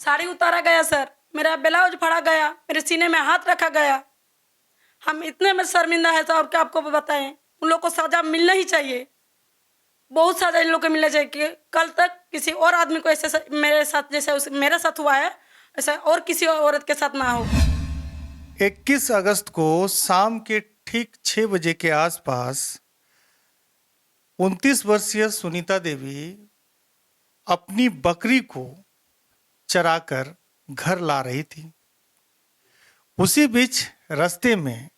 साड़ी उतारा गया सर, मेरा ब्लाउज फाड़ा गया, मेरे सीने में हाथ रखा गया। हम इतने में शर्मिंदा है साहब कि आपको बताएं, उन लोग को सजा मिलना ही चाहिए। बहुत सजा इन लोग को मिलना चाहिए कि कल तक किसी और आदमी को ऐसे मेरे साथ जैसे मेरे साथ हुआ है ऐसा और किसी औरत के साथ ना हो। 21 अगस्त को शाम के ठीक 6 बजे के आसपास 29 वर्षीय सुनीता देवी अपनी बकरी को चराकर घर ला रही थी। उसी बीच रास्ते में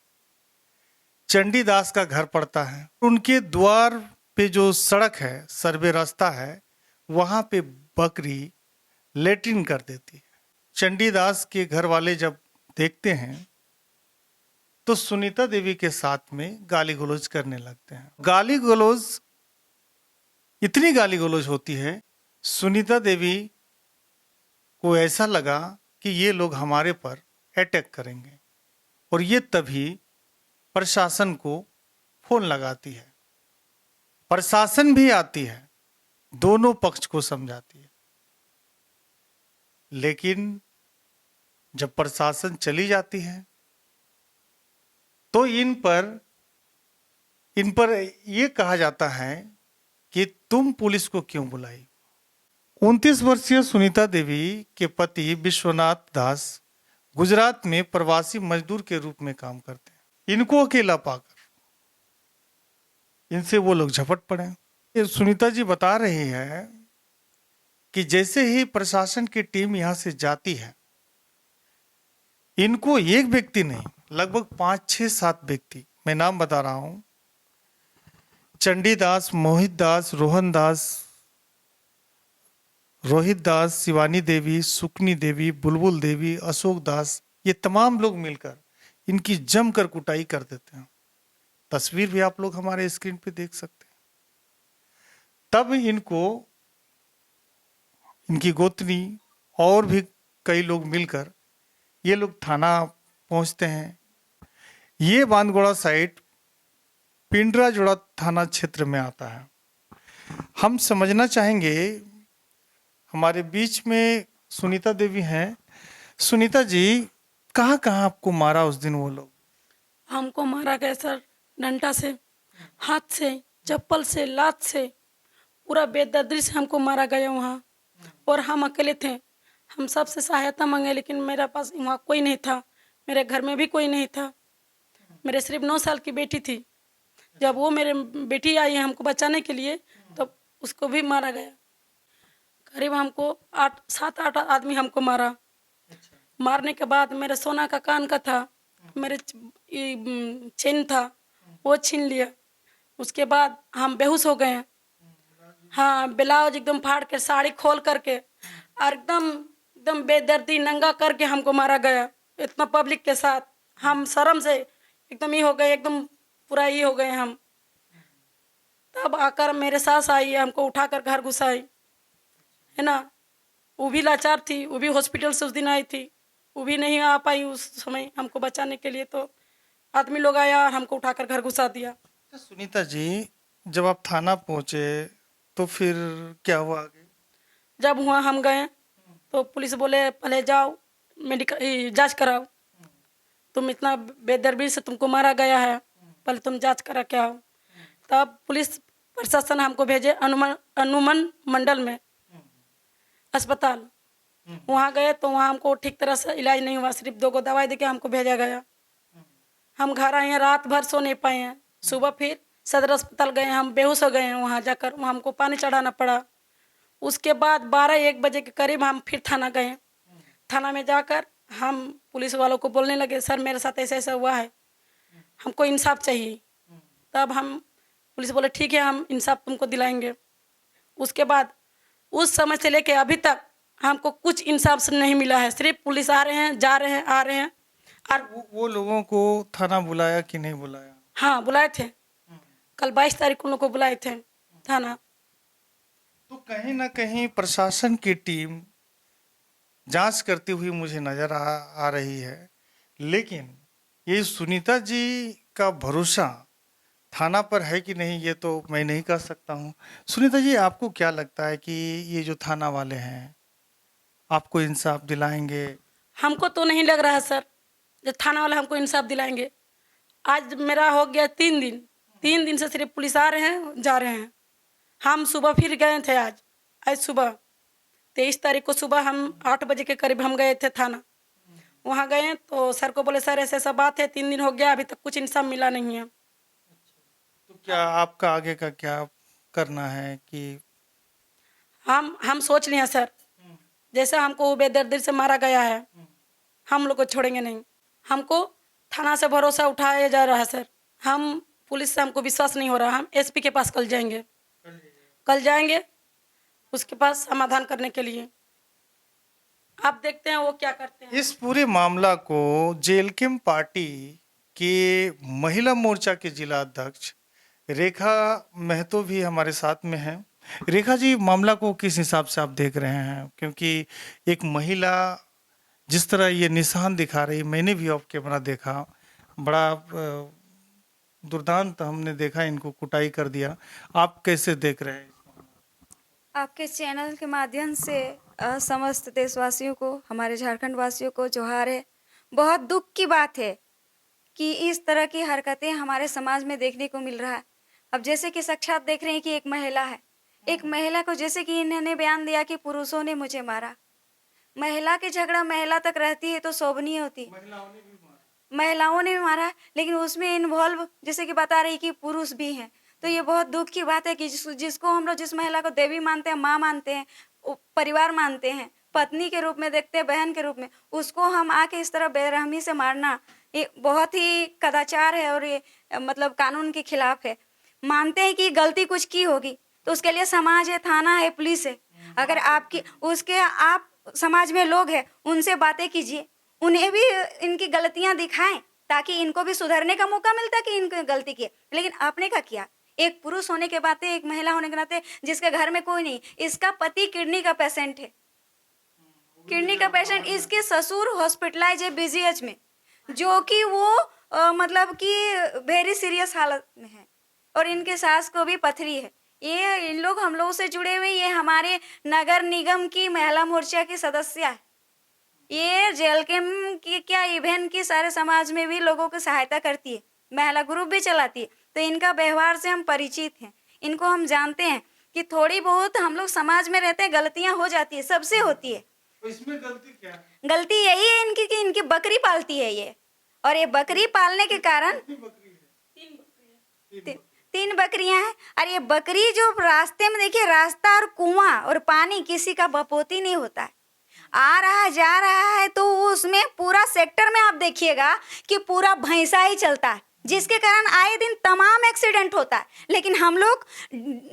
चंडीदास का घर पड़ता है। उनके द्वार पे जो सड़क है, सर्वे रास्ता है, वहां पे बकरी लेटिन कर देती है। चंडीदास के घर वाले जब देखते हैं तो सुनीता देवी के साथ में गाली गलौज करने लगते हैं। गाली गलौज, इतनी गाली गलौज होती है, सुनीता देवी को ऐसा लगा कि ये लोग हमारे पर अटैक करेंगे और ये तभी प्रशासन को फोन लगाती है। प्रशासन भी आती है, दोनों पक्ष को समझाती है, लेकिन जब प्रशासन चली जाती है तो इन पर यह कहा जाता है कि तुम पुलिस को क्यों बुलाई। 29 वर्षीय सुनीता देवी के पति विश्वनाथ दास गुजरात में प्रवासी मजदूर के रूप में काम करते हैं। इनको अकेला पाकर इनसे वो लोग झपट पड़े। ये सुनीता जी बता रही है कि जैसे ही प्रशासन की टीम यहां से जाती है, इनको एक व्यक्ति नहीं, लगभग 5, 6, 7 व्यक्ति, मैं नाम बता रहा हूं, चंडीदास, मोहित दास, रोहित दास, शिवानी देवी, सुकनी देवी, बुलबुल देवी, अशोक दास, ये तमाम लोग मिलकर इनकी जमकर कुटाई कर देते हैं। तस्वीर भी आप लोग हमारे स्क्रीन पे देख सकते हैं। तब इनकी गोतनी और भी कई लोग मिलकर ये लोग थाना पहुंचते हैं। ये बांदगोड़ा साइड पिंडरा जोड़ा थाना क्षेत्र में आता है। हम समझना चाहेंगे, हमारे बीच में सुनीता देवी हैं। सुनीता जी, कहाँ कहाँ आपको मारा उस दिन वो लोग? हमको मारा गया सर, डंडा से, हाथ से, चप्पल से, लात से, पूरा बेदर्दी से हमको मारा गया वहाँ। और हम अकेले थे, हम सबसे सहायता मांगे लेकिन मेरे पास वहाँ कोई नहीं था, मेरे घर में भी कोई नहीं था। मेरे सिर्फ 9 साल की बेटी थी। जब वो मेरे बेटी आई है हमको बचाने के लिए तो उसको भी मारा गया। करीब हमको 7-8 आदमी हमको मारा। मारने के बाद मेरे सोना का कान का था, मेरे चेन था, वो छीन लिया। उसके बाद हम बेहोश हो गए। हाँ, ब्लाउज एकदम फाड़ के, साड़ी खोल करके और एकदम बेदर्दी नंगा करके हमको मारा गया, इतना पब्लिक के साथ। हम शर्म से एकदम ही हो गए, एकदम पूरा ही हो गए हम। तब आकर मेरे सास आई, हमको उठाकर घर घुसाई, है ना। वो भी लाचार थी, वो भी हॉस्पिटल से उस दिन आई थी, वो भी नहीं आ पाई उस समय हमको बचाने के लिए। तो आदमी लोग आया और हमको उठाकर घर घुसा दिया। सुनीता जी, जब आप थाना पहुंचे तो फिर क्या हुआ आगे? जब वहाँ हम गए तो पुलिस बोले पहले जाओ मेडिकल जांच कराओ, तुम इतना बेदर्दी से तुमको मारा गया है, पहले तुम जांच करा के आओ। तब पुलिस प्रशासन हमको भेजे अनुमन मंडल में अस्पताल। वहाँ गए तो वहाँ हमको ठीक तरह से इलाज नहीं हुआ, सिर्फ 2 दवाई देके हमको भेजा गया। हम घर आए हैं, रात भर सो नहीं पाए हैं। सुबह फिर सदर अस्पताल गए, हम बेहोश हो गए हैं। वहाँ जाकर वहाँ हमको पानी चढ़ाना पड़ा। उसके बाद 12-1 बजे के करीब हम फिर थाना गए। थाना में जाकर हम पुलिस वालों को बोलने लगे, सर मेरे साथ ऐसा ऐसा हुआ है, हमको इंसाफ चाहिए। तब हम पुलिस बोले ठीक है, हम इंसाफ तुमको दिलाएंगे। उसके बाद उस समय से लेके अभी तक हमको कुछ इंसाफ से नहीं मिला है। सिर्फ पुलिस आ रहे हैं, जा रहे हैं, आ रहे हैं। और वो लोगों को थाना बुलाया कि नहीं बुलाया? हाँ, बुलाए थे। कल 22 तारीख को उन लोग को बुलाए थे थाना। तो कहीं ना कहीं प्रशासन की टीम जांच करती हुई मुझे नजर आ रही है, लेकिन ये सुनीता जी का भरोसा थाना पर है कि नहीं, ये तो मैं नहीं कह सकता हूँ। सुनीता जी, आपको क्या लगता है कि ये जो थाना वाले हैं, आपको इंसाफ दिलाएंगे? हमको तो नहीं लग रहा है सर जो थाना वाला हमको इंसाफ दिलाएंगे। आज मेरा हो गया 3 दिन, 3 दिन से सिर्फ पुलिस आ रहे हैं जा रहे हैं। हम सुबह फिर गए थे आज आज सुबह 23 तारीख को सुबह हम 8 बजे के करीब हम गए थे थाना। वहाँ गए तो सर को बोले सर ऐसे ऐसा बात है, 3 दिन हो गया अभी तक कुछ इंसाफ मिला नहीं है। तो क्या आपका आगे का क्या करना है कि हम सोच लिए हैं सर, जैसे हमको बेदर्दी से मारा गया है हम लोग को छोड़ेंगे नहीं। हमको थाना से भरोसा उठाया जा रहा है सर। हम पुलिस से हमको विश्वास नहीं हो रहा। हम एसपी के पास कल जाएंगे उसके पास समाधान करने के लिए। आप देखते हैं वो क्या करते हैं। इस पूरे मामला को जेलकिम पार्टी के महिला मोर्चा के जिला अध्यक्ष रेखा महतो भी हमारे साथ में हैं। रेखा जी, मामला को किस हिसाब से आप देख रहे हैं? क्योंकि एक महिला जिस तरह ये निशान दिखा रही, मैंने भी ऑफ कैमरा देखा, बड़ा दुर्दांत हमने देखा, इनको कुटाई कर दिया। आप कैसे देख रहे हैं? आपके चैनल के माध्यम से समस्त देशवासियों को, हमारे झारखंड वासियों को जोहार है। बहुत दुख की बात है कि इस तरह की हरकतें हमारे समाज में देखने को मिल रहा है। अब जैसे कि साक्षात देख रहे हैं कि एक महिला है, एक महिला को जैसे कि इन्होंने बयान दिया कि पुरुषों ने मुझे मारा। महिला की झगड़ा महिला तक रहती है तो शोभनीय होती, महिलाओं ने भी मारा, लेकिन उसमें इन्वॉल्व जैसे कि बता रही कि पुरुष भी हैं। तो ये बहुत दुख की बात है कि जिसको हम लोग जिस महिला को देवी मानते हैं, माँ मानते हैं, परिवार मानते हैं, पत्नी के रूप में देखते हैं, बहन के रूप में, उसको हम आके इस तरह बेरहमी से मारना ये बहुत ही कदाचार है और ये मतलब कानून के खिलाफ है। मानते हैं कि गलती कुछ की होगी तो उसके लिए समाज है, थाना है, पुलिस है। अगर आपकी उसके आप समाज में लोग हैं उनसे बातें कीजिए, उन्हें भी इनकी गलतियां दिखाएं ताकि इनको भी सुधरने का मौका मिलता कि इनको गलती की। लेकिन आपने क्या किया? एक पुरुष होने के नाते, एक महिला होने के नाते, जिसके घर में कोई नहीं, इसका पति किडनी का पेशेंट है, किडनी का पेशेंट, इसके ससुर हॉस्पिटलाइज है बीजीएच में, जो कि वो मतलब कि वेरी सीरियस हालत में है, और इनके सास को भी पथरी है। ये इन लोग हम लोगों से जुड़े हुए, ये हमारे नगर निगम की महिला मोर्चा की सदस्य है। ये जेलकेम की क्या इवेंट की सारे समाज में भी लोगों की सहायता करती है, महिला ग्रुप भी चलाती है। तो इनका व्यवहार से हम परिचित हैं, इनको हम जानते हैं कि थोड़ी बहुत हम लोग समाज में रहते हैं, गलतियां हो जाती है, सबसे होती है। तो इसमें गलती क्या है? गलती यही है इनकी कि इनकी बकरी पालती है ये, और ये बकरी पालने के कारण तीन बकरियां हैं। और ये बकरी जो रास्ते में, देखिए रास्ता और कुआं और पानी किसी का बपोती नहीं होता है, आ रहा है जा रहा है, तो उसमें पूरा सेक्टर में आप देखिएगा कि पूरा भैंसा ही चलता है, जिसके कारण आए दिन तमाम एक्सीडेंट होता है। लेकिन हम लोग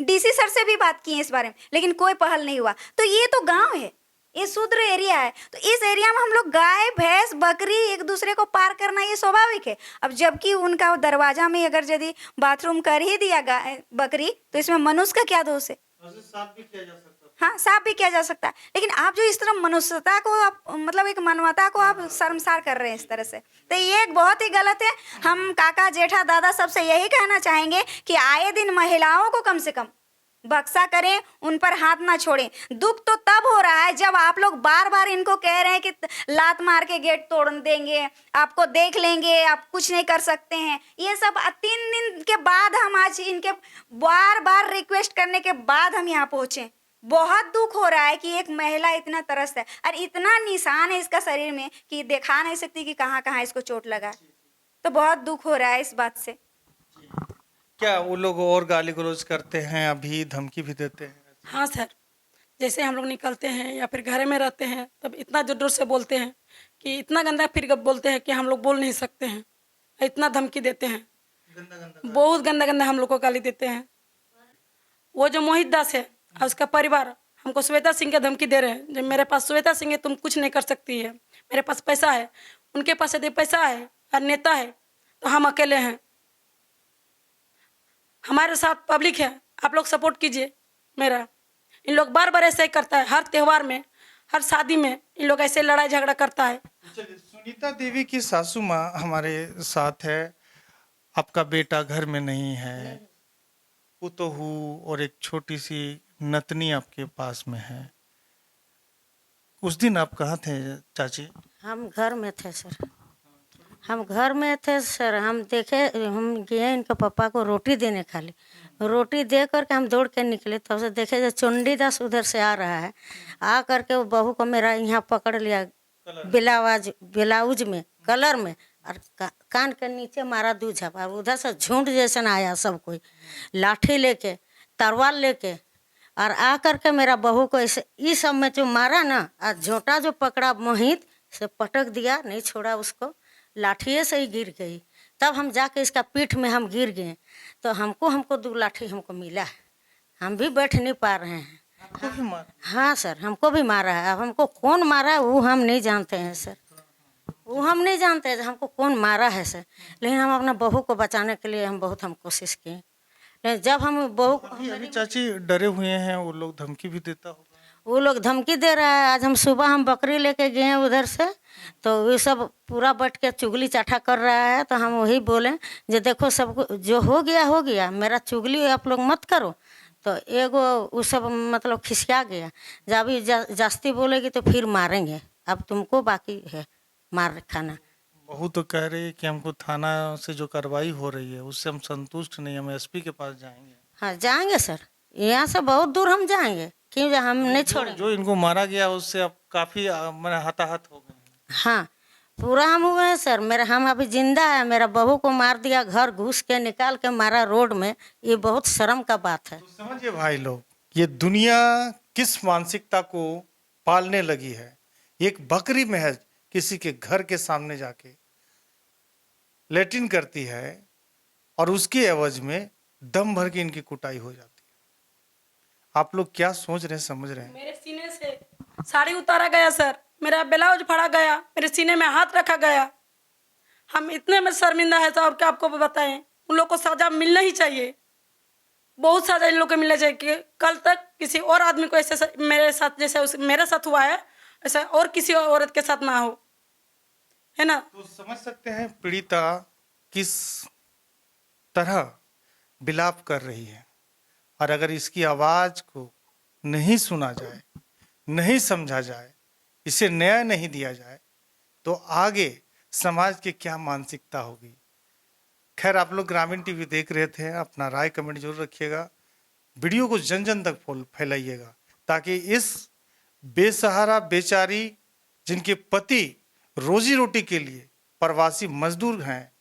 डीसी सर से भी बात की है इस बारे में, लेकिन कोई पहल नहीं हुआ। तो ये तो गांव है, ये शूद्र एरिया है, तो इस एरिया में हम लोग गाय भैंस बकरी एक दूसरे को पार करना ये स्वाभाविक है। अब जबकि उनका दरवाजा में अगर यदि बाथरूम कर ही दिया गाय बकरी, तो इसमें मनुष्य का क्या दोष है? साफ भी किया जा सकता है। हाँ, साफ भी किया जा सकता है, लेकिन आप जो इस तरह मनुष्यता को आप मतलब एक मानवता को आप शर्मसार कर रहे हैं इस तरह से, तो ये एक बहुत ही गलत है। हम काका जेठा दादा सबसे यही कहना चाहेंगे कि आए दिन महिलाओं को कम से कम बक्सा करें, उन पर हाथ ना छोड़ें। दुख तो तब हो रहा है जब आप लोग बार बार इनको कह रहे हैं कि लात मार के गेट तोड़ देंगे, आपको देख लेंगे, आप कुछ नहीं कर सकते हैं। ये सब 3 दिन के बाद हम आज इनके बार बार रिक्वेस्ट करने के बाद हम यहाँ पहुंचे। बहुत दुख हो रहा है कि एक महिला इतना तरस है और इतना निशान है इसका शरीर में कि दिखा नहीं सकती कि कहाँ कहाँ इसको चोट लगा है। तो बहुत दुख हो रहा है इस बात से। क्या वो लोग और गाली गलौज करते हैं, अभी धमकी भी देते हैं? हाँ सर, जैसे हम लोग निकलते हैं या फिर घर में रहते हैं तब इतना जोर जोर से बोलते हैं कि इतना गंदा फिर बोलते हैं कि हम लोग बोल नहीं सकते हैं, इतना धमकी देते हैं, बहुत गंदा गंदा हम लोग को गाली देते हैं। वो जो मोहित दास है और उसका परिवार हमको श्वेता सिंह के धमकी दे रहे हैं, जब मेरे पास श्वेता सिंह है तुम कुछ नहीं कर सकती है, मेरे पास पैसा है, उनके पास यदि पैसा है और नेता है तो हम अकेले हैं। हमारे साथ पब्लिक है, आप लोग सपोर्ट कीजिए मेरा। इन लोग बार बार ऐसे ही करता है, हर त्योहार में हर शादी में इन लोग ऐसे लड़ाई झगड़ा करता है। चलिए, सुनीता देवी की सासू माँ हमारे साथ है। आपका बेटा घर में नहीं है, पुतोहू और एक छोटी सी नतनी आपके पास में है। उस दिन आप कहाँ थे चाची? हम घर में थे सर, हम घर में थे सर। हम देखे, हम गए इनके पापा को रोटी देने, खाली रोटी दे करके हम दौड़ के निकले, तब से देखे जो चंडीदास उधर से आ रहा है। आ करके वो बहू को मेरा यहाँ पकड़ लिया, ब्लाउज में कलर में, और कान के नीचे मारा 2 झप। और उधर से झुंड जैसा आया सब कोई, लाठी लेके, तलवार लेके, और आ करके मेरा बहू को ऐसे इस सब में जो मारा ना, और झोंटा जो पकड़ा मोहित से पटक दिया, नहीं छोड़ा उसको, लाठिए से ही गिर गई। तब हम जाके इसका पीठ में हम गिर गए, तो हमको 2 लाठी हमको मिला, हम भी बैठ नहीं पा रहे हैं। आपको भी मारा? हाँ सर, हमको भी मारा है। अब हमको कौन मारा है वो हम नहीं जानते हैं सर, वो हम नहीं जानते हैं हमको कौन मारा है सर। लेकिन हम अपना बहू को बचाने के लिए हम बहुत कोशिश किए। लेकिन जब हम बहू को, अभी चाची डरे हुए हैं, वो लोग धमकी भी देता होगा। वो लोग धमकी दे रहा है। आज हम सुबह हम बकरी लेके गए हैं उधर से, तो ये सब पूरा बैठ के चुगली चाठा कर रहा है। तो हम वही बोले जो देखो सब जो हो गया, मेरा चुगली आप लोग मत करो। तो एगो वो सब मतलब खिसिया गया, जब अभी जास्ती बोलेगी तो फिर मारेंगे, अब तुमको बाकी है मार खाना। बहू तो कह रही है कि हमको थाना से जो कार्रवाई हो रही है उससे हम संतुष्ट नहीं, हम एसपी के पास जाएंगे। हाँ जाएंगे सर, यहाँ से बहुत दूर हम जाएंगे, क्यों हम नहीं छोड़ेंगे। जो इनको मारा गया उससे अब काफी मैंने हताहत हो गए हैं। हाँ पूरा हम हुए हैं सर। मेरा हम अभी जिंदा है, मेरा बहू को मार दिया, घर घुस के निकाल के मारा रोड में, ये बहुत शर्म का बात है। तो समझिए भाई लोग, ये दुनिया किस मानसिकता को पालने लगी है। एक बकरी महज किसी के घर के सामने जाके लेटिन करती है और उसके एवज में दम भर के इनकी कुटाई हो जाती है। आप लोग क्या सोच रहे हैं, समझ रहे हैं? मेरे सीने से साड़ी उतारा गया सर, मेरा ब्लाउज फाड़ा गया, मेरे सीने में हाथ रखा गया। हम इतने में शर्मिंदा है सर, और क्या आपको बताएं। उन लोग को सजा मिलना ही चाहिए, बहुत सजा इन लोग को मिलना चाहिए कि कल तक किसी और आदमी को ऐसे मेरे साथ जैसे मेरे साथ हुआ है ऐसा और किसी औरत के साथ ना हो, है ना। तो समझ सकते हैं पीड़िता किस तरह विलाप कर रही है। और अगर इसकी आवाज को नहीं सुना जाए, नहीं समझा जाए, इसे न्याय नहीं दिया जाए, तो आगे समाज की क्या मानसिकता होगी। खैर, आप लोग ग्रामीण टीवी देख रहे थे, अपना राय कमेंट जरूर रखिएगा, वीडियो को जन जन तक फैलाइएगा, ताकि इस बेसहारा बेचारी जिनके पति रोजी रोटी के लिए प्रवासी मजदूर हैं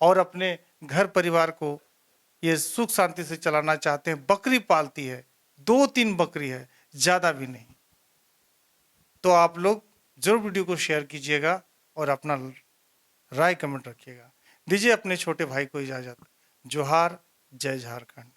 और अपने घर परिवार को ये सुख शांति से चलाना चाहते हैं, बकरी पालती है, 2-3 बकरी है, ज़्यादा भी नहीं। तो आप लोग जरूर वीडियो को शेयर कीजिएगा और अपना राय कमेंट रखिएगा। दीजिए अपने छोटे भाई को इजाज़त। जोहार, जय झारखंड।